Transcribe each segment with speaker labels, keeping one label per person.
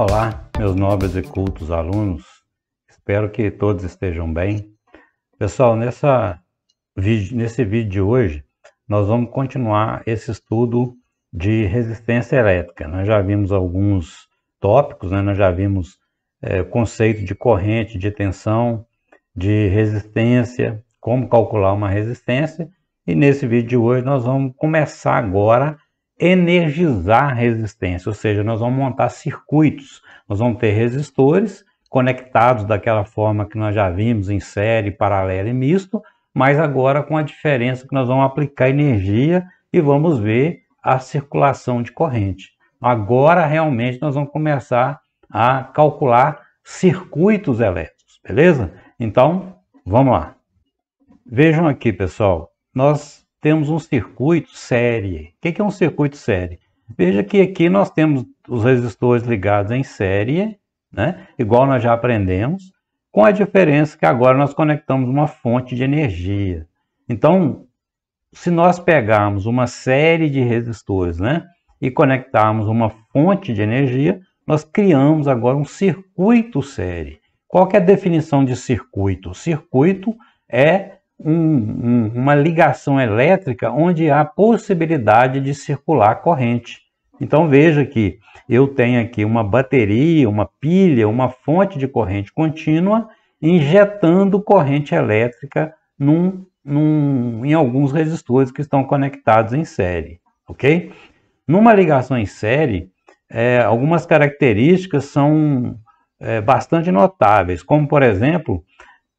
Speaker 1: Olá, meus nobres e cultos alunos, espero que todos estejam bem. Pessoal, nesse vídeo de hoje, nós vamos continuar esse estudo de resistência elétrica. Nós já vimos alguns tópicos, né? Nós já vimos o conceito de corrente, de tensão, de resistência, como calcular uma resistência. E nesse vídeo de hoje nós vamos começar agora energizar a resistência, ou seja, nós vamos montar circuitos, nós vamos ter resistores conectados daquela forma que nós já vimos em série, paralelo e misto, mas agora com a diferença que nós vamos aplicar energia e vamos ver a circulação de corrente. Agora realmente nós vamos começar a calcular circuitos elétricos, beleza? Então, vamos lá. Vejam aqui, pessoal, nós temos um circuito série. O que é um circuito série? Veja que aqui nós temos os resistores ligados em série, né? Igual nós já aprendemos, com a diferença que agora nós conectamos uma fonte de energia. Então, se nós pegarmos uma série de resistores, né, e conectarmos uma fonte de energia, nós criamos agora um circuito série. Qual que é a definição de circuito? Circuito é uma ligação elétrica onde há possibilidade de circular corrente. Então veja que eu tenho aqui uma bateria, uma pilha, uma fonte de corrente contínua injetando corrente elétrica em alguns resistores que estão conectados em série, ok? Numa ligação em série, algumas características são bastante notáveis, como por exemplo,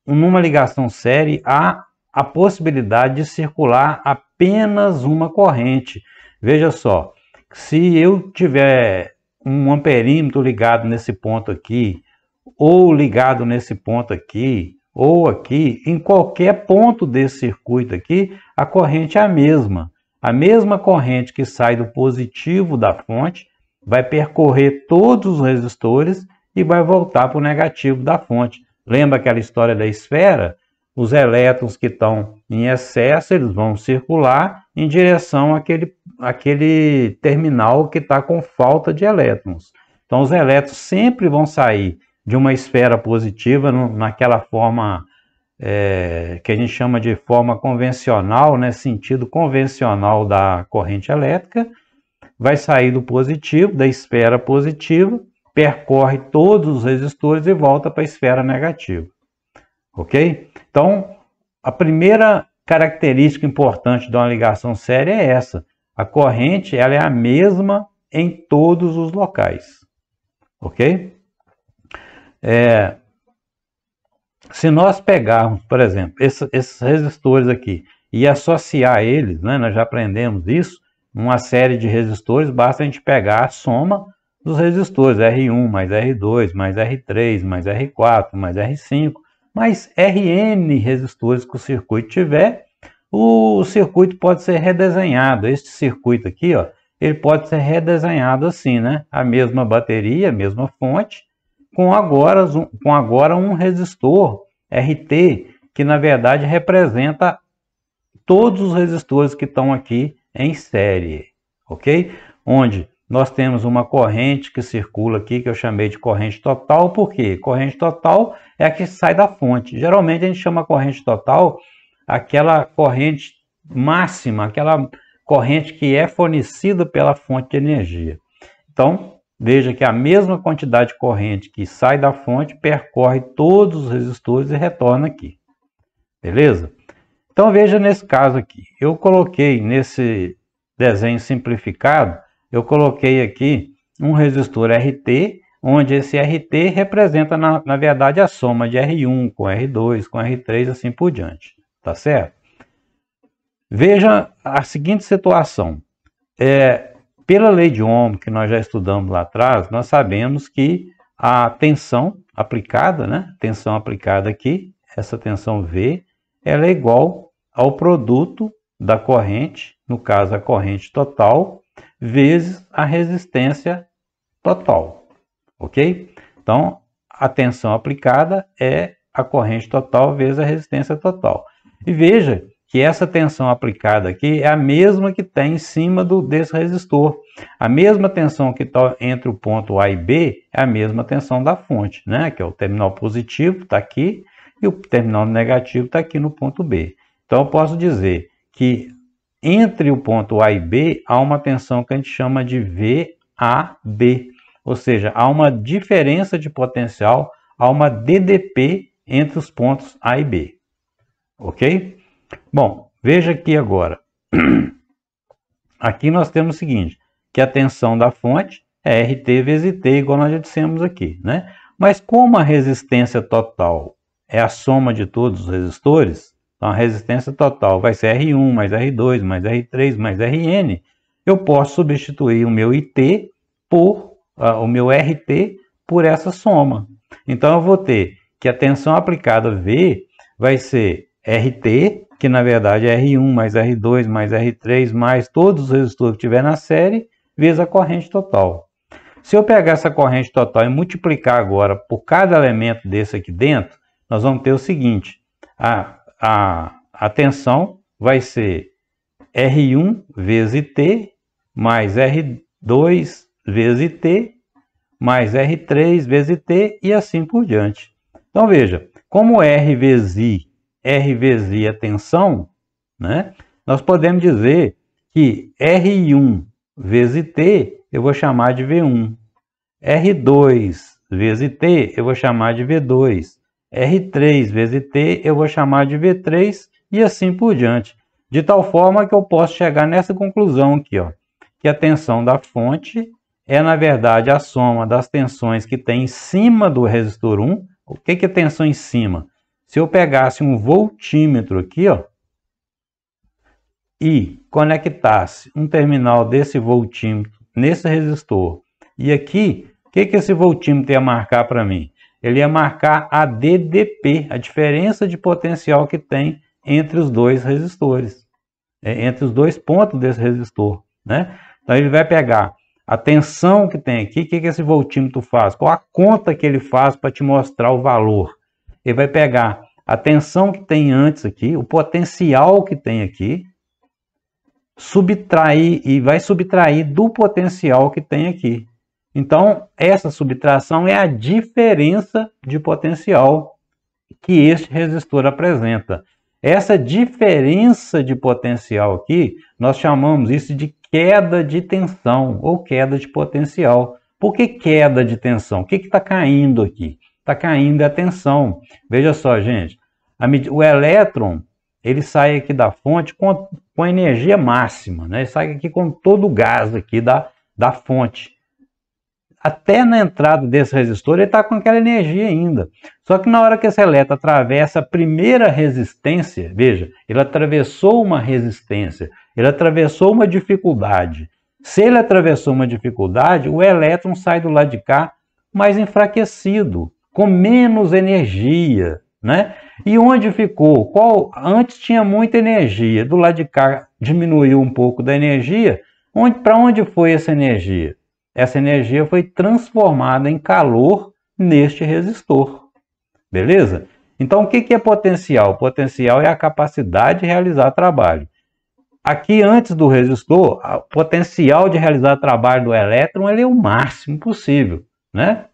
Speaker 1: numa ligação série há a possibilidade de circular apenas uma corrente. Veja só, se eu tiver um amperímetro ligado nesse ponto aqui, ou ligado nesse ponto aqui, ou aqui, em qualquer ponto desse circuito aqui, a corrente é a mesma. A mesma corrente que sai do positivo da fonte vai percorrer todos os resistores e vai voltar para o negativo da fonte. Lembra aquela história da esfera? Os elétrons que estão em excesso, eles vão circular em direção àquele terminal que está com falta de elétrons. Então, os elétrons sempre vão sair de uma esfera positiva, naquela forma que a gente chama de forma convencional, né, sentido convencional da corrente elétrica, vai sair do positivo, da esfera positiva, percorre todos os resistores e volta para a esfera negativa. Ok? Então, a primeira característica importante de uma ligação série é essa. A corrente ela é a mesma em todos os locais. Ok? Se nós pegarmos, por exemplo, esses resistores aqui e associar eles, né, nós já aprendemos isso, uma série de resistores, basta a gente pegar a soma dos resistores, R1 mais R2 mais R3 mais R4 mais R5, mais Rn resistores que o circuito tiver, o circuito pode ser redesenhado. Este circuito aqui, ó, ele pode ser redesenhado assim, né? A mesma bateria, a mesma fonte, com agora um resistor RT, que na verdade representa todos os resistores que estão aqui em série, ok? Onde nós temos uma corrente que circula aqui, que eu chamei de corrente total. Por quê? Corrente total é a que sai da fonte. Geralmente a gente chama corrente total aquela corrente máxima, aquela corrente que é fornecida pela fonte de energia. Então, veja que a mesma quantidade de corrente que sai da fonte percorre todos os resistores e retorna aqui. Beleza? Então veja nesse caso aqui. Eu coloquei nesse desenho simplificado, eu coloquei aqui um resistor RT, onde esse RT representa, na verdade, a soma de R1 com R2, com R3, assim por diante. Tá certo? Veja a seguinte situação. Pela lei de Ohm, que nós já estudamos lá atrás, nós sabemos que a tensão aplicada, né? Tensão aplicada aqui, essa tensão V, ela é igual ao produto da corrente, no caso a corrente total, vezes a resistência total, ok? Então, a tensão aplicada é a corrente total vezes a resistência total. E veja que essa tensão aplicada aqui é a mesma que tem em cima desse resistor. A mesma tensão que está entre o ponto A e B é a mesma tensão da fonte, né? Que é o terminal positivo, está aqui, e o terminal negativo está aqui no ponto B. Então eu posso dizer que entre o ponto A e B há uma tensão que a gente chama de VAB, ou seja, há uma diferença de potencial, há uma DDP entre os pontos A e B. Ok? Bom, veja aqui agora. Aqui nós temos o seguinte, que a tensão da fonte é RT vezes T, igual nós já dissemos aqui, né? Mas como a resistência total é a soma de todos os resistores, então a resistência total vai ser R1 mais R2 mais R3 mais Rn, eu posso substituir o meu IT por o meu RT por essa soma. Então eu vou ter que a tensão aplicada V vai ser RT, que na verdade é R1 mais R2 mais R3 mais todos os resistores que tiver na série, vezes a corrente total. Se eu pegar essa corrente total e multiplicar agora por cada elemento desse aqui dentro, nós vamos ter o seguinte, a tensão vai ser R1 vezes T mais R2 vezes T mais R3 vezes T e assim por diante. Então veja, como R vezes I é a tensão, né? Nós podemos dizer que R1 vezes T eu vou chamar de V1, R2 vezes T eu vou chamar de V2, R3 vezes T eu vou chamar de V3 e assim por diante. De tal forma que eu posso chegar nessa conclusão aqui, ó, que a tensão da fonte é na verdade a soma das tensões que tem em cima do resistor 1. O que é tensão em cima? Se eu pegasse um voltímetro aqui, ó, e conectasse um terminal desse voltímetro nesse resistor, e aqui, o que esse voltímetro ia marcar para mim? Ele ia marcar a DDP, a diferença de potencial que tem entre os dois resistores, entre os dois pontos desse resistor, né? Então ele vai pegar a tensão que tem aqui, o que esse voltímetro faz? Qual a conta que ele faz para te mostrar o valor? Ele vai pegar a tensão que tem antes aqui, o potencial que tem aqui, subtrair e vai subtrair do potencial que tem aqui. Então, essa subtração é a diferença de potencial que este resistor apresenta. Essa diferença de potencial aqui, nós chamamos isso de queda de tensão ou queda de potencial. Por que queda de tensão? O que está caindo aqui? Está caindo a tensão. Veja só, gente. O elétron, ele sai aqui da fonte com energia máxima, né? Ele sai aqui com todo o gás aqui da fonte. Até na entrada desse resistor, ele está com aquela energia ainda. Só que na hora que esse elétron atravessa a primeira resistência, veja, ele atravessou uma resistência, ele atravessou uma dificuldade. Se ele atravessou uma dificuldade, o elétron sai do lado de cá mais enfraquecido, com menos energia, né? E onde ficou? Antes tinha muita energia, do lado de cá diminuiu um pouco da energia. Para onde foi essa energia? Essa energia foi transformada em calor neste resistor. Beleza? Então, o que é potencial? Potencial é a capacidade de realizar trabalho. Aqui, antes do resistor, o potencial de realizar trabalho do elétron ele é o máximo possível, né?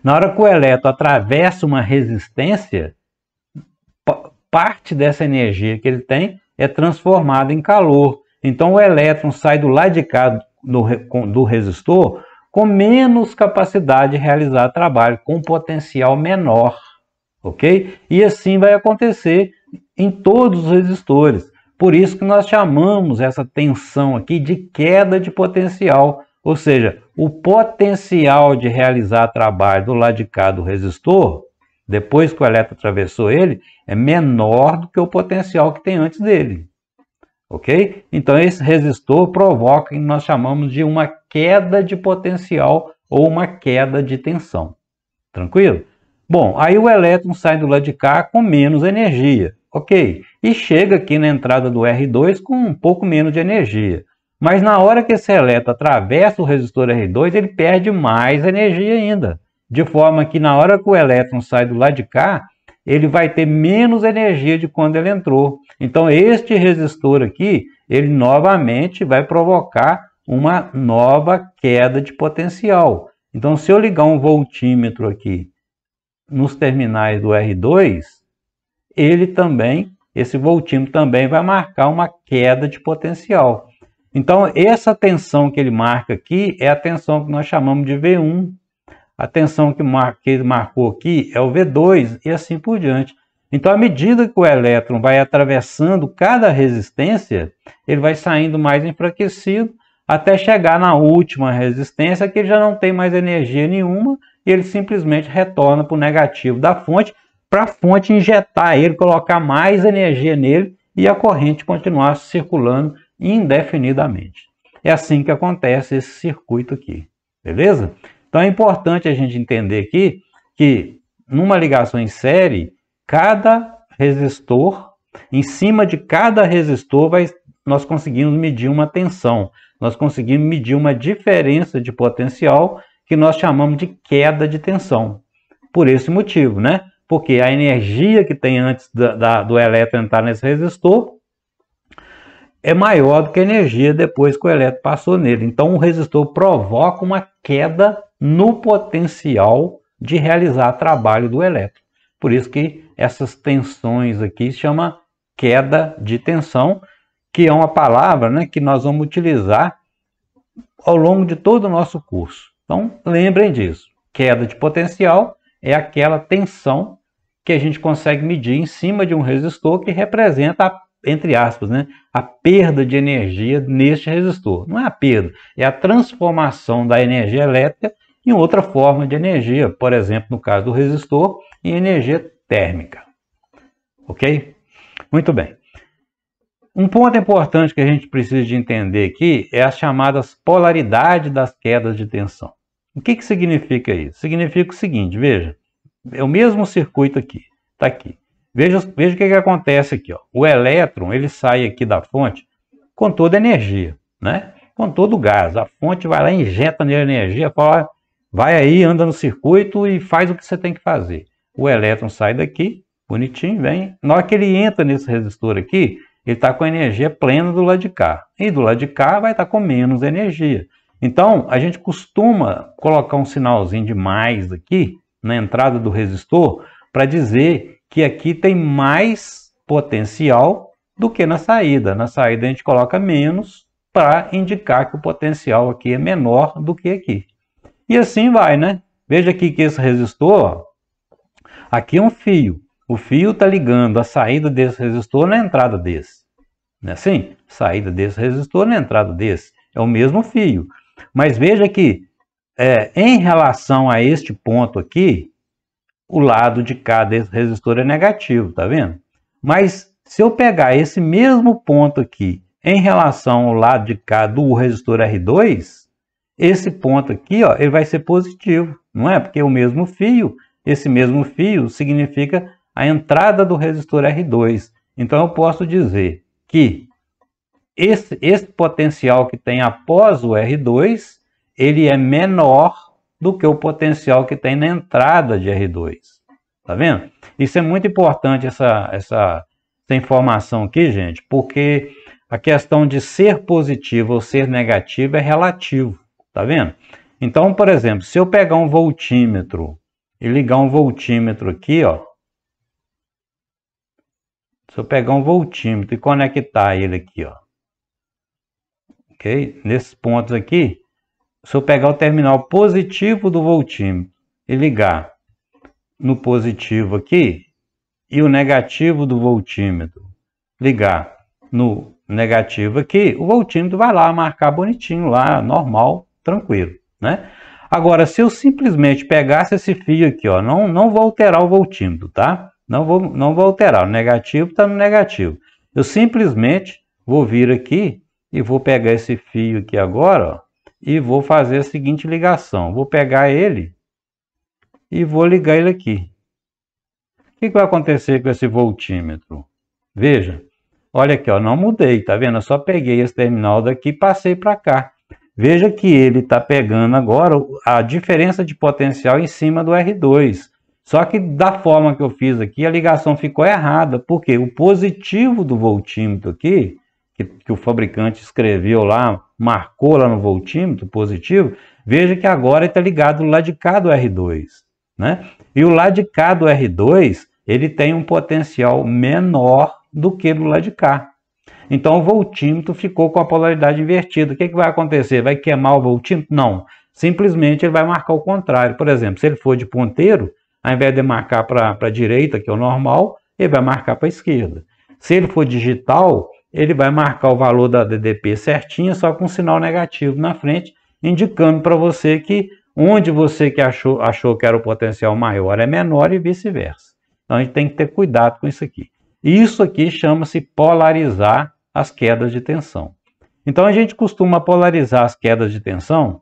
Speaker 1: Na hora que o elétron atravessa uma resistência, parte dessa energia que ele tem é transformada em calor. Então, o elétron sai do lado de cá do resistor com menos capacidade de realizar trabalho, com potencial menor, ok? E assim vai acontecer em todos os resistores. Por isso que nós chamamos essa tensão aqui de queda de potencial, ou seja, o potencial de realizar trabalho do lado de cá do resistor, depois que o elétron atravessou ele, é menor do que o potencial que tem antes dele. Ok? Então esse resistor provoca o que nós chamamos de uma queda de potencial ou uma queda de tensão. Tranquilo? Bom, aí o elétron sai do lado de cá com menos energia. Ok? E chega aqui na entrada do R2 com um pouco menos de energia. Mas na hora que esse elétron atravessa o resistor R2, ele perde mais energia ainda. De forma que na hora que o elétron sai do lado de cá, ele vai ter menos energia de quando ele entrou. Então, este resistor aqui, ele novamente vai provocar uma nova queda de potencial. Então, se eu ligar um voltímetro aqui nos terminais do R2, esse voltímetro também vai marcar uma queda de potencial. Então, essa tensão que ele marca aqui é a tensão que nós chamamos de V1. A tensão que ele marcou aqui é o V2 e assim por diante. Então, à medida que o elétron vai atravessando cada resistência, ele vai saindo mais enfraquecido até chegar na última resistência, que ele já não tem mais energia nenhuma e ele simplesmente retorna para o negativo da fonte, para a fonte injetar ele, colocar mais energia nele e a corrente continuar circulando indefinidamente. É assim que acontece esse circuito aqui, beleza? Então é importante a gente entender aqui que numa ligação em série, cada resistor, em cima de cada resistor, nós conseguimos medir uma tensão, nós conseguimos medir uma diferença de potencial que nós chamamos de queda de tensão. Por esse motivo, né? Porque a energia que tem antes do elétron entrar nesse resistor é maior do que a energia depois que o elétron passou nele. Então, o resistor provoca uma queda no potencial de realizar trabalho do elétron. Por isso que essas tensões aqui se chama queda de tensão, que é uma palavra, né, que nós vamos utilizar ao longo de todo o nosso curso. Então, lembrem disso. Queda de potencial é aquela tensão que a gente consegue medir em cima de um resistor que representa, entre aspas, né, a perda de energia neste resistor. Não é a perda, é a transformação da energia elétrica em outra forma de energia, por exemplo, no caso do resistor, em energia térmica. Ok? Muito bem. Um ponto importante que a gente precisa de entender aqui é as chamadas polaridades das quedas de tensão. O que significa isso? Significa o seguinte, veja, é o mesmo circuito aqui, está aqui. Veja o que acontece aqui, ó. O elétron, ele sai aqui da fonte com toda a energia, né? Com todo o gás. A fonte vai lá, injeta nele energia, fala, vai aí, anda no circuito e faz o que você tem que fazer. O elétron sai daqui, bonitinho, vem. Na hora que ele entra nesse resistor aqui, ele está com a energia plena do lado de cá. E do lado de cá vai estar com menos energia. Então, a gente costuma colocar um sinalzinho de mais aqui, na entrada do resistor, para dizer que aqui tem mais potencial do que na saída. Na saída a gente coloca menos para indicar que o potencial aqui é menor do que aqui. E assim vai, né? Veja aqui que esse resistor, ó, aqui é um fio. O fio está ligando a saída desse resistor na entrada desse. Não é assim? Saída desse resistor na entrada desse. É o mesmo fio. Mas veja que, em relação a este ponto aqui, o lado de cá desse resistor é negativo, tá vendo? Mas se eu pegar esse mesmo ponto aqui em relação ao lado de cá do resistor R2, esse ponto aqui, ó, ele vai ser positivo, não é? Porque é o mesmo fio, esse mesmo fio significa a entrada do resistor R2. Então eu posso dizer que esse potencial que tem após o R2, ele é menor do que o potencial que tem na entrada de R2. Tá vendo? Isso é muito importante, essa informação aqui, gente, porque a questão de ser positivo ou ser negativo é relativo. Tá vendo? Então, por exemplo, se eu pegar um voltímetro e ligar um voltímetro aqui, ó. Se eu pegar um voltímetro e conectar ele aqui, ó. Ok? Nesses pontos aqui, se eu pegar o terminal positivo do voltímetro e ligar no positivo aqui, e o negativo do voltímetro ligar no negativo aqui, o voltímetro vai lá marcar bonitinho lá, normal, tranquilo, né? Agora, se eu simplesmente pegasse esse fio aqui, ó, não vou alterar o voltímetro, tá? Não vou alterar, o negativo está no negativo. Eu simplesmente vou vir aqui e vou pegar esse fio aqui agora, ó, e vou fazer a seguinte ligação. Vou pegar ele e vou ligar ele aqui. O que vai acontecer com esse voltímetro? Veja, olha aqui, ó, não mudei, tá vendo? Eu só peguei esse terminal daqui e passei para cá. Veja que ele está pegando agora a diferença de potencial em cima do R2. Só que da forma que eu fiz aqui, a ligação ficou errada, porque o positivo do voltímetro aqui, que o fabricante escreveu lá, marcou lá no voltímetro positivo, veja que agora está ligado do lado de cá do R2, né? E o lado de cá do R2, ele tem um potencial menor do que do lado de cá. Então o voltímetro ficou com a polaridade invertida. O que vai acontecer? Vai queimar o voltímetro? Não. Simplesmente ele vai marcar o contrário. Por exemplo, se ele for de ponteiro, ao invés de marcar para a direita, que é o normal, ele vai marcar para a esquerda. Se ele for digital, ele vai marcar o valor da DDP certinho, só com um sinal negativo na frente, indicando para você que onde você que achou que era o potencial maior é menor e vice-versa. Então a gente tem que ter cuidado com isso aqui. Isso aqui chama-se polarizar as quedas de tensão. Então a gente costuma polarizar as quedas de tensão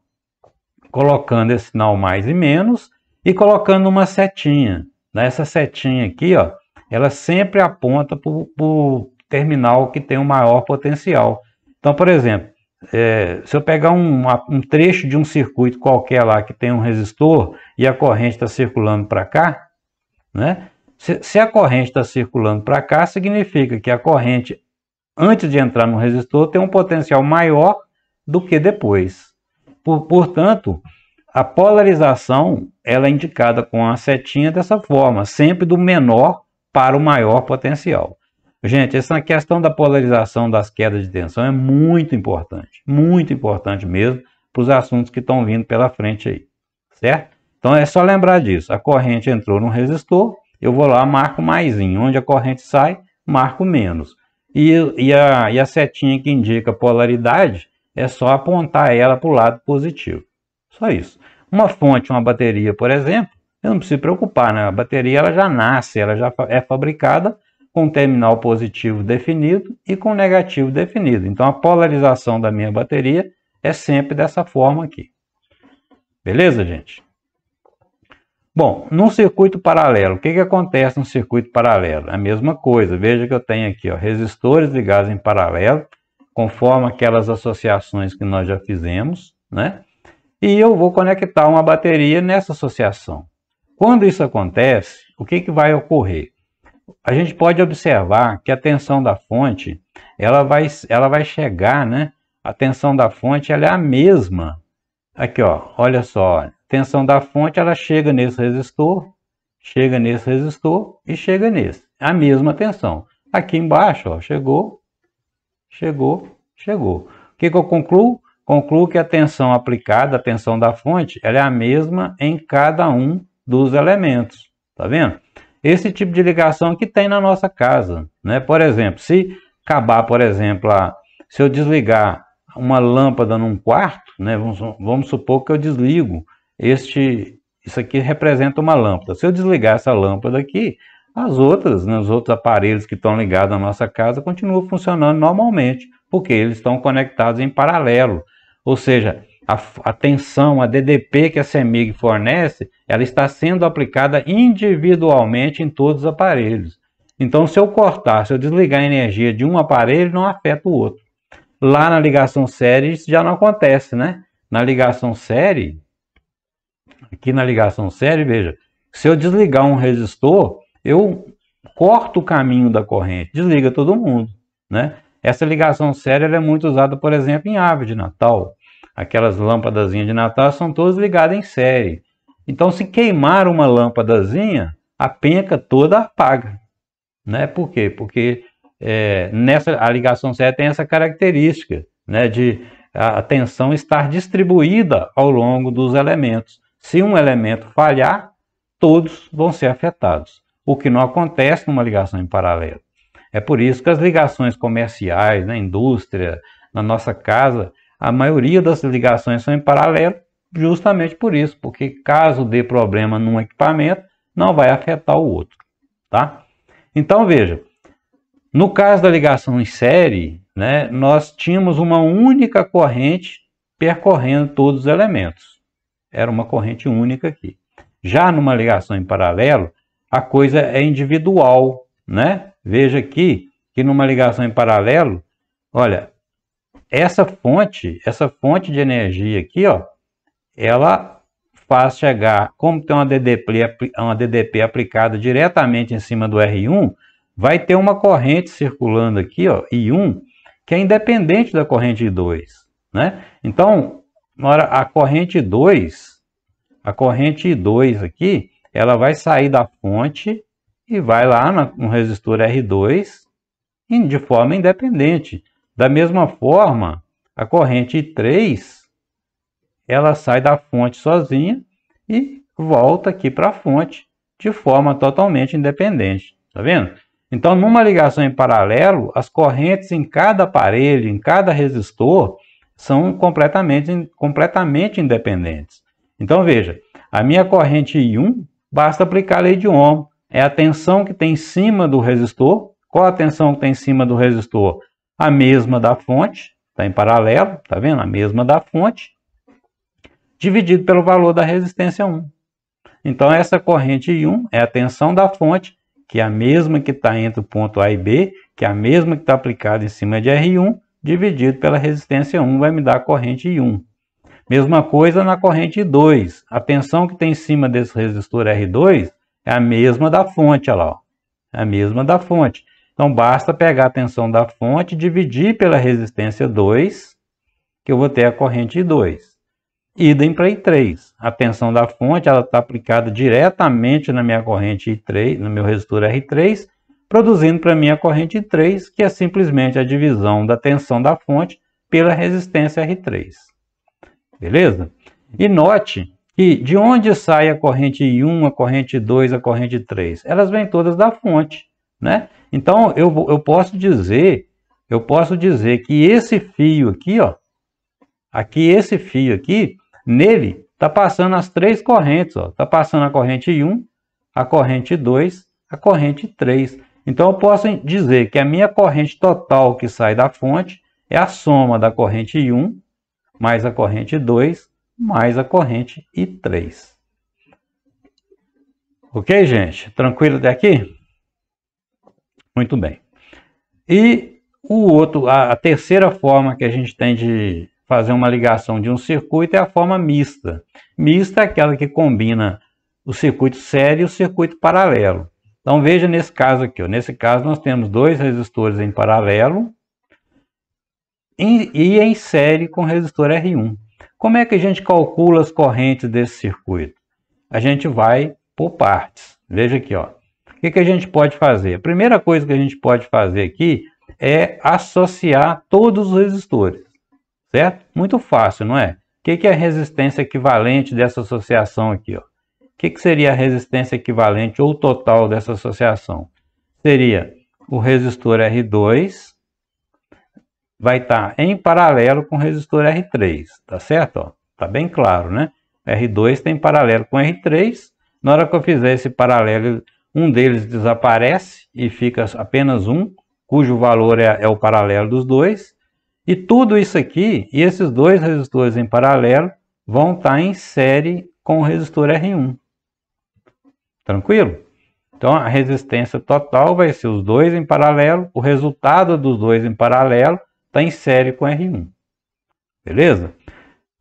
Speaker 1: colocando esse sinal mais e menos e colocando uma setinha. Essa setinha aqui, ó, ela sempre aponta para o terminal que tem o maior potencial. Então, por exemplo, se eu pegar um trecho de um circuito qualquer lá que tem um resistor e a corrente está circulando para cá, né? Se a corrente está circulando para cá, significa que a corrente, antes de entrar no resistor, tem um potencial maior do que depois. Portanto, a polarização ela é indicada com a setinha dessa forma, sempre do menor para o maior potencial. Gente, essa questão da polarização das quedas de tensão é muito importante mesmo para os assuntos que estão vindo pela frente aí, certo? Então é só lembrar disso, a corrente entrou no resistor, eu vou lá, marco maisinho, onde a corrente sai, marco menos. E a setinha que indica polaridade, é só apontar ela para o lado positivo. Só isso. Uma fonte, uma bateria, por exemplo, eu não preciso preocupar, né? A bateria ela já nasce, ela já é fabricada com terminal positivo definido e com negativo definido. Então a polarização da minha bateria é sempre dessa forma aqui. Beleza, gente? Bom, num circuito paralelo, o que acontece no circuito paralelo? A mesma coisa, veja que eu tenho aqui, ó, resistores ligados em paralelo, conforme aquelas associações que nós já fizemos, né? E eu vou conectar uma bateria nessa associação. Quando isso acontece, o que vai ocorrer? A gente pode observar que a tensão da fonte, ela vai chegar, né? A tensão da fonte ela é a mesma. Aqui, ó, olha só, a tensão da fonte ela chega nesse resistor e chega nesse. A mesma tensão. Aqui embaixo, ó, chegou. O que eu concluo? Concluo que a tensão aplicada, a tensão da fonte, ela é a mesma em cada um dos elementos. Tá vendo? Esse tipo de ligação que tem na nossa casa, né? Por exemplo, se acabar, por exemplo, se eu desligar uma lâmpada num quarto, né? Vamos supor que eu desligo isso aqui representa uma lâmpada. Se eu desligar essa lâmpada aqui, as outras, né, os outros aparelhos que estão ligados na nossa casa continuam funcionando normalmente, porque eles estão conectados em paralelo. Ou seja, a tensão, a DDP que a CEMIG fornece, ela está sendo aplicada individualmente em todos os aparelhos. Então, se eu desligar a energia de um aparelho, não afeta o outro. Lá na ligação série, isso já não acontece, né? Na ligação série, aqui na ligação série, veja, se eu desligar um resistor, eu corto o caminho da corrente, desliga todo mundo, né? Essa ligação série ela é muito usada, por exemplo, em árvore de Natal. Aquelas lâmpadazinhas de Natal são todas ligadas em série. Então, se queimar uma lâmpadazinha, a penca toda apaga, né? Por quê? Porque a ligação série tem essa característica, né, de a tensão estar distribuída ao longo dos elementos. Se um elemento falhar, todos vão ser afetados, o que não acontece numa ligação em paralelo. É por isso que as ligações comerciais, na indústria, na nossa casa, a maioria das ligações são em paralelo, justamente por isso, porque caso dê problema num equipamento, não vai afetar o outro, tá? Então veja, no caso da ligação em série, né, nós tínhamos uma única corrente percorrendo todos os elementos. Era uma corrente única aqui. Já numa ligação em paralelo, a coisa é individual, né? Veja aqui que numa ligação em paralelo, olha, essa fonte de energia aqui, ó, ela fácil chegar, como tem uma DDP aplicada diretamente em cima do R1, vai ter uma corrente circulando aqui, ó, I1, que é independente da corrente I2, né? Então, na hora a corrente I2 aqui, ela vai sair da fonte e vai lá no resistor R2 de forma independente. Da mesma forma, a corrente I3, ela sai da fonte sozinha e volta aqui para a fonte de forma totalmente independente. Tá vendo? Então, numa ligação em paralelo, as correntes em cada aparelho, em cada resistor, são completamente independentes. Então, veja, a minha corrente I1, basta aplicar a lei de Ohm. É a tensão que tem em cima do resistor. Qual a tensão que tem em cima do resistor? A mesma da fonte, está em paralelo, tá vendo? A mesma da fonte, dividido pelo valor da resistência 1. Então, essa corrente I1 é a tensão da fonte, que é a mesma que está entre o ponto A e B, que é a mesma que está aplicada em cima de R1, dividido pela resistência 1, vai me dar a corrente I1. Mesma coisa na corrente I2. A tensão que tem em cima desse resistor R2 é a mesma da fonte, olha lá, ó. É a mesma da fonte. Então, basta pegar a tensão da fonte e dividir pela resistência 2, que eu vou ter a corrente I2. Idem para I3. A tensão da fonte está aplicada diretamente na minha corrente I3, no meu resistor R3, produzindo para mim a corrente I3, que é simplesmente a divisão da tensão da fonte pela resistência R3. Beleza? E note que de onde sai a corrente I1, a corrente I2, a corrente I3? Elas vêm todas da fonte, né? Então, eu posso dizer que esse fio aqui, ó, esse fio aqui, nele está passando as três correntes, ó. Está passando a corrente I1, a corrente I2, a corrente I3. Então, eu posso dizer que a minha corrente total que sai da fonte é a soma da corrente I1 mais a corrente I2 mais a corrente I3. Ok, gente? Tranquilo até aqui? Muito bem. E a terceira forma que a gente tem de fazer uma ligação de um circuito é a forma mista. Mista é aquela que combina o circuito série e o circuito paralelo. Então veja nesse caso aqui, ó. Nesse caso nós temos dois resistores em paralelo e em série com o resistor R1. Como é que a gente calcula as correntes desse circuito? A gente vai por partes. Veja aqui, ó. O que a gente pode fazer? A primeira coisa que a gente pode fazer aqui é associar todos os resistores, certo? Muito fácil, não é? O que é a resistência equivalente dessa associação aqui, ó? O que seria a resistência equivalente ou total dessa associação? Seria o resistor R2 vai estar em paralelo com o resistor R3, tá certo? Ó, tá bem claro, né? R2 tem paralelo com R3. Na hora que eu fizer esse paralelo, um deles desaparece e fica apenas um, cujo valor é o paralelo dos dois. E tudo isso aqui, e esses dois resistores em paralelo, vão estar em série com o resistor R1. Tranquilo? Então, a resistência total vai ser os dois em paralelo, o resultado dos dois em paralelo está em série com R1. Beleza?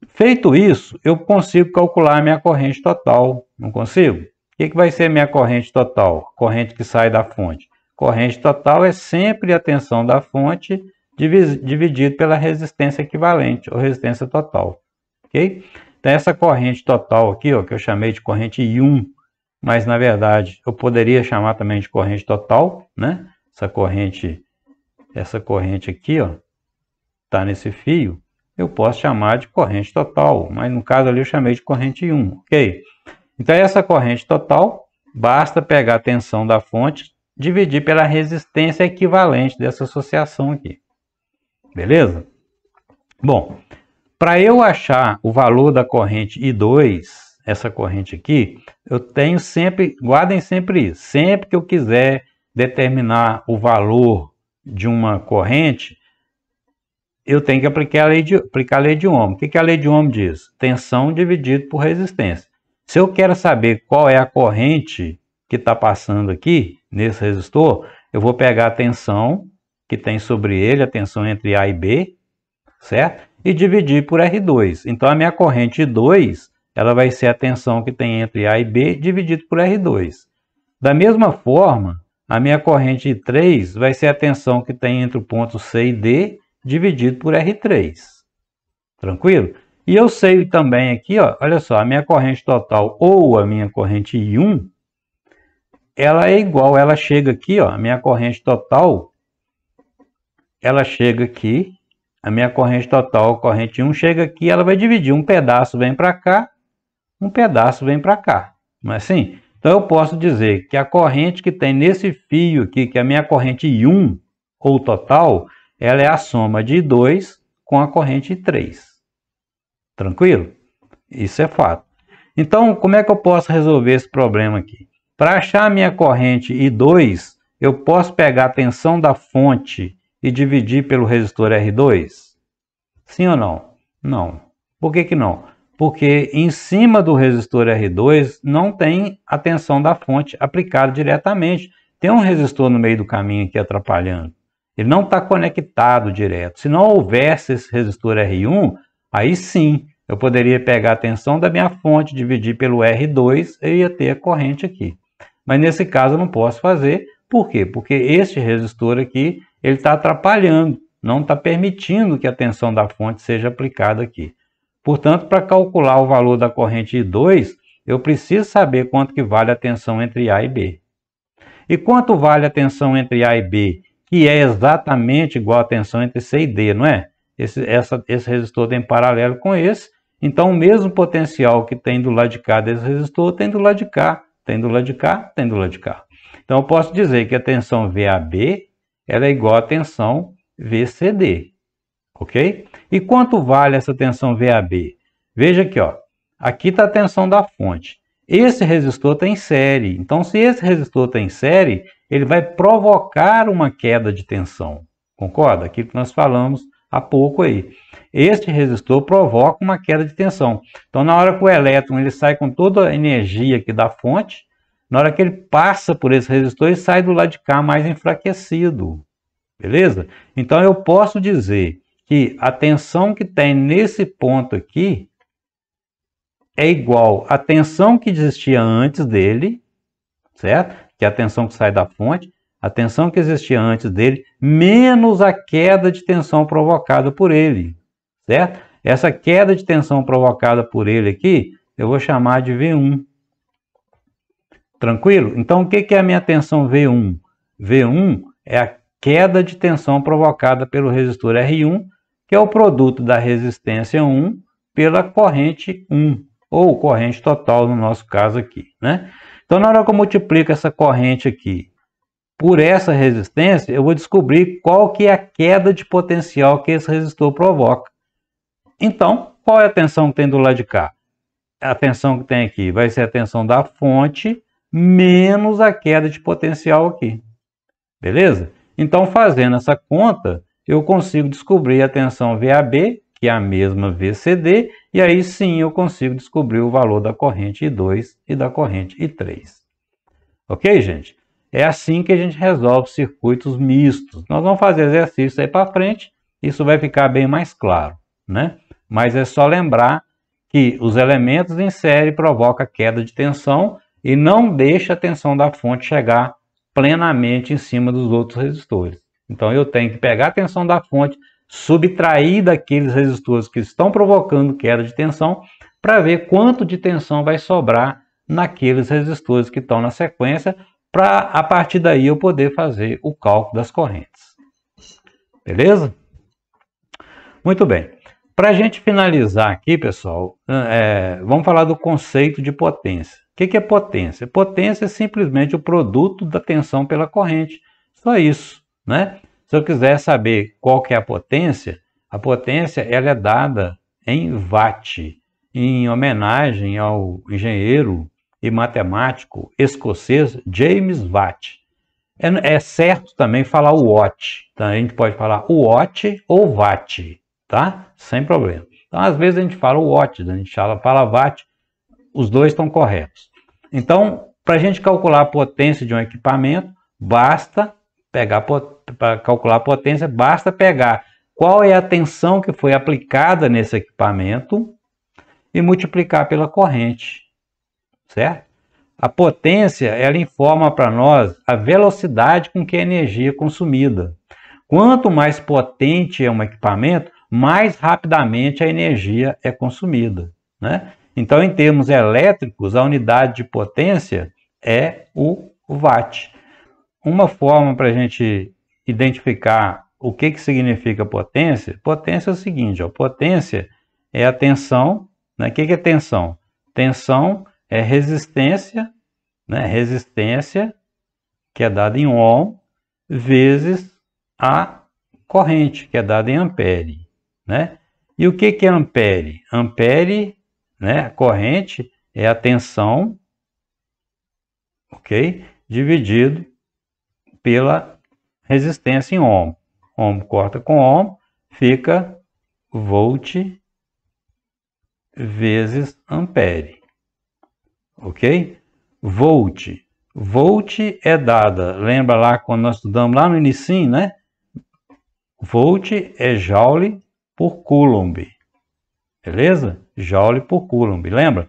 Speaker 1: Feito isso, eu consigo calcular a minha corrente total. Não consigo? O que vai ser a minha corrente total? Corrente que sai da fonte. Corrente total é sempre a tensão da fonte dividido pela resistência equivalente, ou resistência total. Ok? Então, essa corrente total aqui, ó, que eu chamei de corrente I1, mas na verdade eu poderia chamar também de corrente total, né? Essa corrente aqui, ó, está nesse fio, eu posso chamar de corrente total, mas no caso ali eu chamei de corrente I1, ok? Então, essa corrente total, basta pegar a tensão da fonte, dividir pela resistência equivalente dessa associação aqui. Beleza? Bom, para eu achar o valor da corrente I2, essa corrente aqui, eu tenho sempre, guardem sempre isso, sempre que eu quiser determinar o valor de uma corrente, eu tenho que aplicar a lei de Ohm. O que a lei de Ohm diz? Tensão dividido por resistência. Se eu quero saber qual é a corrente que está passando aqui, nesse resistor, eu vou pegar a tensão que tem sobre ele, a tensão entre A e B, certo? E dividir por R2. Então, a minha corrente I2, ela vai ser a tensão que tem entre A e B dividido por R2. Da mesma forma, a minha corrente I3 vai ser a tensão que tem entre o ponto C e D dividido por R3. Tranquilo? E eu sei também aqui, ó, olha só, a minha corrente total ou a minha corrente I1, ela é igual, ela chega aqui, ó, a minha corrente total, ela chega aqui, a minha corrente total, a corrente 1 chega aqui, ela vai dividir, um pedaço vem para cá, um pedaço vem para cá, não é assim? Então eu posso dizer que a corrente que tem nesse fio aqui, que é a minha corrente I1, ou total, ela é a soma de I2 com a corrente I3. Tranquilo? Isso é fato. Então, como é que eu posso resolver esse problema aqui? Para achar a minha corrente I2, eu posso pegar a tensão da fonte e dividir pelo resistor R2? Sim ou não? Não. Por que que não? Porque em cima do resistor R2 não tem a tensão da fonte aplicada diretamente. Tem um resistor no meio do caminho aqui atrapalhando. Ele não está conectado direto. Se não houvesse esse resistor R1, aí sim, eu poderia pegar a tensão da minha fonte, dividir pelo R2, e ia ter a corrente aqui. Mas nesse caso eu não posso fazer. Por quê? Porque este resistor aqui, ele está atrapalhando, não está permitindo que a tensão da fonte seja aplicada aqui. Portanto, para calcular o valor da corrente I2, eu preciso saber quanto que vale a tensão entre A e B. E quanto vale a tensão entre A e B, que é exatamente igual à tensão entre C e D, não é? Esse resistor tem paralelo com esse, então o mesmo potencial que tem do lado de cá desse resistor tem do lado de cá, tem do lado de cá, tem do lado de cá. Então eu posso dizer que a tensão VAB ela é igual à tensão VCD, ok? E quanto vale essa tensão VAB? Veja aqui, ó, aqui está a tensão da fonte. Esse resistor tem série, então se esse resistor tem série, ele vai provocar uma queda de tensão, concorda? Aquilo que nós falamos há pouco aí. Este resistor provoca uma queda de tensão. Então na hora que o elétron ele sai com toda a energia aqui da fonte, na hora que ele passa por esse resistor, ele sai do lado de cá mais enfraquecido, beleza? Então eu posso dizer que a tensão que tem nesse ponto aqui é igual à tensão que existia antes dele, certo? Que é a tensão que sai da fonte, a tensão que existia antes dele, menos a queda de tensão provocada por ele, certo? Essa queda de tensão provocada por ele aqui, eu vou chamar de V1. Tranquilo? Então, o que é a minha tensão V1? V1 é a queda de tensão provocada pelo resistor R1, que é o produto da resistência 1 pela corrente 1, ou corrente total no nosso caso aqui, né? Então, na hora que eu multiplico essa corrente aqui por essa resistência, eu vou descobrir qual que é a queda de potencial que esse resistor provoca. Então, qual é a tensão que tem do lado de cá? A tensão que tem aqui vai ser a tensão da fonte menos a queda de potencial aqui. Beleza? Então, fazendo essa conta, eu consigo descobrir a tensão VAB, que é a mesma VCD, e aí sim eu consigo descobrir o valor da corrente I2 e da corrente I3. Ok, gente? É assim que a gente resolve circuitos mistos. Nós vamos fazer exercício aí para frente, isso vai ficar bem mais claro, né? Mas é só lembrar que os elementos em série provocam queda de tensão e não deixa a tensão da fonte chegar plenamente em cima dos outros resistores. Então eu tenho que pegar a tensão da fonte, subtrair daqueles resistores que estão provocando queda de tensão, para ver quanto de tensão vai sobrar naqueles resistores que estão na sequência, para a partir daí eu poder fazer o cálculo das correntes. Beleza? Muito bem. Para a gente finalizar aqui, pessoal, vamos falar do conceito de potência. O que é potência? Potência é simplesmente o produto da tensão pela corrente. Só isso, né? Se eu quiser saber qual que é a potência ela é dada em watt, em homenagem ao engenheiro e matemático escocês James Watt. É certo também falar o watt, tá? A gente pode falar o watt ou watt, tá? Sem problema. Então, às vezes a gente fala o watt, a gente fala watt, os dois estão corretos. Então, para a gente calcular a potência de um equipamento, basta pegar, para calcular a potência, basta pegar qual é a tensão que foi aplicada nesse equipamento e multiplicar pela corrente, certo? A potência, ela informa para nós a velocidade com que a energia é consumida. Quanto mais potente é um equipamento, mais rapidamente a energia é consumida, né? Então, em termos elétricos, a unidade de potência é o watt. Uma forma para a gente identificar o que significa potência, potência é o seguinte, ó, potência é a tensão, né? O que é tensão? Tensão é resistência, né? Resistência, que é dada em ohm, vezes a corrente, que é dada em ampere, né? E o que é ampere? Ampere, né? A corrente é a tensão, ok? Dividido pela resistência em ohm. Ohm corta com ohm, fica volt vezes ampere, ok? Volt. Volt é dada, lembra lá quando nós estudamos lá no início, né? Volt é joule por coulomb, beleza? Joule por coulomb, lembra?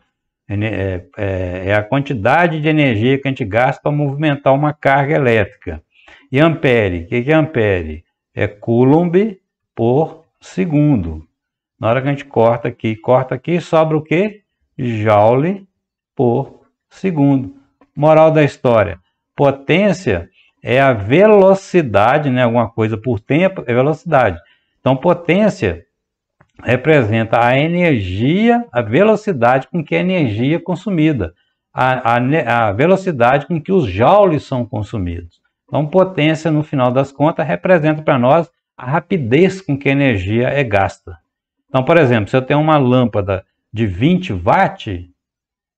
Speaker 1: É a quantidade de energia que a gente gasta para movimentar uma carga elétrica. E ampere, o que é ampere? É coulomb por segundo. Na hora que a gente corta aqui, sobra o quê? Joule por segundo. Moral da história: potência é a velocidade, né? Alguma coisa por tempo é velocidade. Então, potência representa a energia, a velocidade com que a energia é consumida, a velocidade com que os joules são consumidos. Então, potência, no final das contas, representa para nós a rapidez com que a energia é gasta. Então, por exemplo, se eu tenho uma lâmpada de 20 watts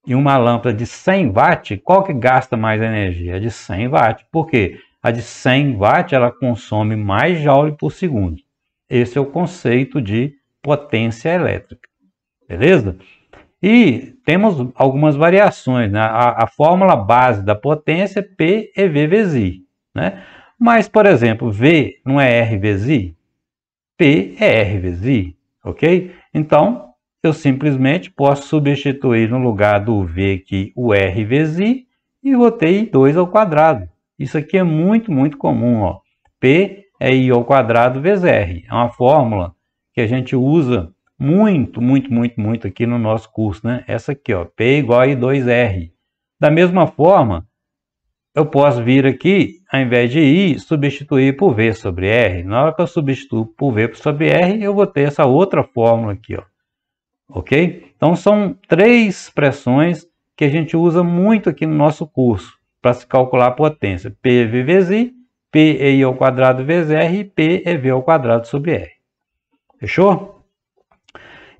Speaker 1: e uma lâmpada de 100 watts, qual que gasta mais energia? A de 100 watts. Por quê? A de 100 watts ela consome mais joule por segundo. Esse é o conceito de potência elétrica, beleza? E temos algumas variações, né? A fórmula base da potência é P é V vezes I, né? Mas, por exemplo, V não é R vezes I? P é R vezes I, ok? Então, eu simplesmente posso substituir no lugar do V aqui o R vezes I e vou ter I2 ao quadrado. Isso aqui é muito, muito comum, ó. P é I ao quadrado vezes R. É uma fórmula que a gente usa muito aqui no nosso curso, né? Essa aqui, ó, P igual a I2R. Da mesma forma, eu posso vir aqui, ao invés de I, substituir por V sobre R. Na hora que eu substituo por V sobre R, eu vou ter essa outra fórmula aqui, ó. Ok? Então, são três expressões que a gente usa muito aqui no nosso curso para se calcular a potência. P é V vezes I, P é I ao quadrado vezes R e P é V ao quadrado sobre R. Fechou?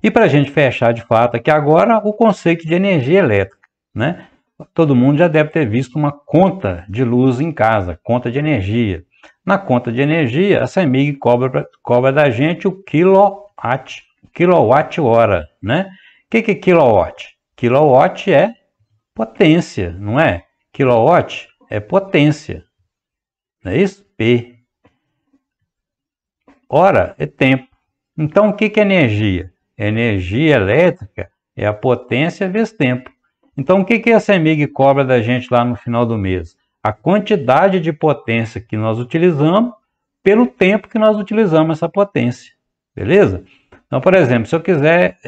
Speaker 1: E para a gente fechar de fato aqui agora, o conceito de energia elétrica, né? Todo mundo já deve ter visto uma conta de luz em casa, conta de energia. Na conta de energia, a CEMIG cobra da gente o quilowatt-hora, né? O que é quilowatt? Quilowatt é potência, não é? Quilowatt é potência, não é isso? P. Hora é tempo. Então, o que é energia? Energia elétrica é a potência vezes tempo. Então, o que a CEMIG cobra da gente lá no final do mês? A quantidade de potência que nós utilizamos pelo tempo que nós utilizamos essa potência. Beleza? Então, por exemplo, se eu quiser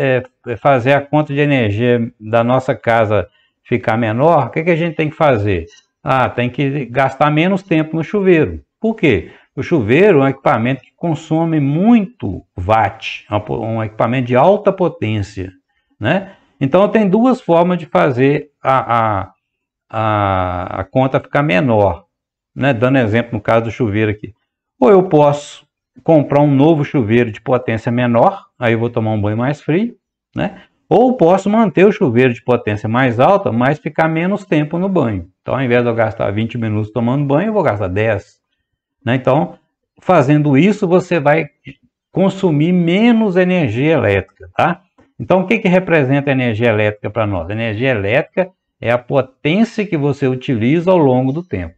Speaker 1: fazer a conta de energia da nossa casa ficar menor, o que a gente tem que fazer? Tem que gastar menos tempo no chuveiro. Por quê? O chuveiro é um equipamento que consome muito watt, um equipamento de alta potência, né? Então, tem duas formas de fazer a conta ficar menor, né? Dando exemplo no caso do chuveiro aqui. Ou eu posso comprar um novo chuveiro de potência menor, aí eu vou tomar um banho mais frio, né? Ou posso manter o chuveiro de potência mais alta, mas ficar menos tempo no banho. Então, ao invés de eu gastar 20 minutos tomando banho, eu vou gastar 10. Né? Então, fazendo isso, você vai consumir menos energia elétrica, tá? Então, o que representa a energia elétrica para nós? A energia elétrica é a potência que você utiliza ao longo do tempo.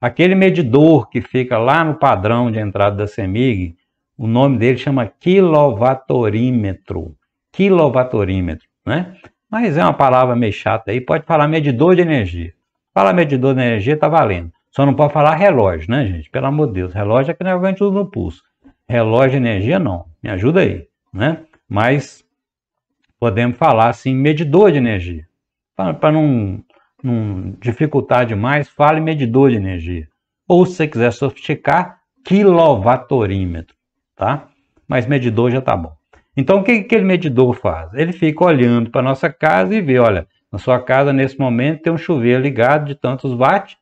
Speaker 1: Aquele medidor que fica lá no padrão de entrada da CEMIG, o nome dele chama quilowattorímetro. Quilowattorímetro, né? Mas é uma palavra meio chata aí, pode falar medidor de energia. Falar medidor de energia tá valendo. Só não pode falar relógio, né, gente? Pelo amor de Deus, relógio é que a gente usa no pulso. Relógio de energia não, me ajuda aí, né? Mas podemos falar assim, medidor de energia. Para não dificultar demais, fale medidor de energia. Ou se você quiser sofisticar, quilowattorímetro, tá? Mas medidor já tá bom. Então o que aquele medidor faz? Ele fica olhando para nossa casa e vê, olha, na sua casa nesse momento tem um chuveiro ligado de tantos watts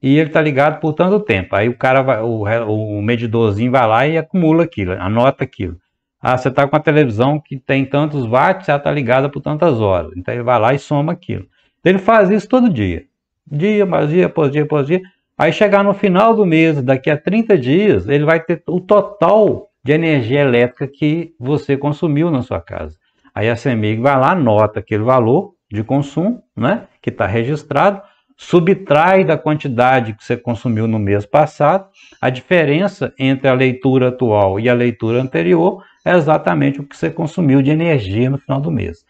Speaker 1: e ele está ligado por tanto tempo. Aí o cara vai, o medidorzinho vai lá e acumula aquilo, anota aquilo. Ah, você está com a televisão que tem tantos watts, ela está ligada por tantas horas. Então ele vai lá e soma aquilo. Ele faz isso todo dia. Dia, mais dia, após dia, após dia. Aí chegar no final do mês, daqui a 30 dias, ele vai ter o total de energia elétrica que você consumiu na sua casa. Aí a CEMIG vai lá, anota aquele valor de consumo, né, que está registrado, subtrai da quantidade que você consumiu no mês passado. A diferença entre a leitura atual e a leitura anterior é exatamente o que você consumiu de energia no final do mês.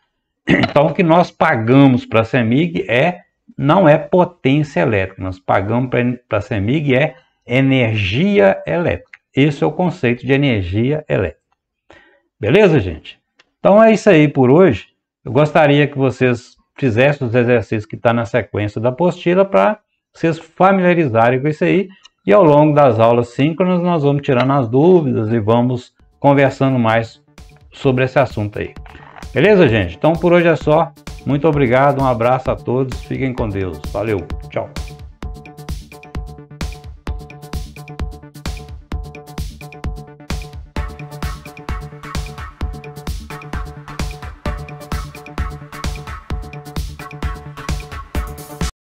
Speaker 1: Então, o que nós pagamos para a CEMIG não é potência elétrica, nós pagamos para a CEMIG energia elétrica. Esse é o conceito de energia elétrica. Beleza, gente? Então é isso aí por hoje. Eu gostaria que vocês fizessem os exercícios que estão na sequência da apostila para vocês familiarizarem com isso aí. E ao longo das aulas síncronas nós vamos tirando as dúvidas e vamos conversando mais sobre esse assunto aí. Beleza, gente? Então por hoje é só. Muito obrigado, um abraço a todos, fiquem com Deus. Valeu, tchau.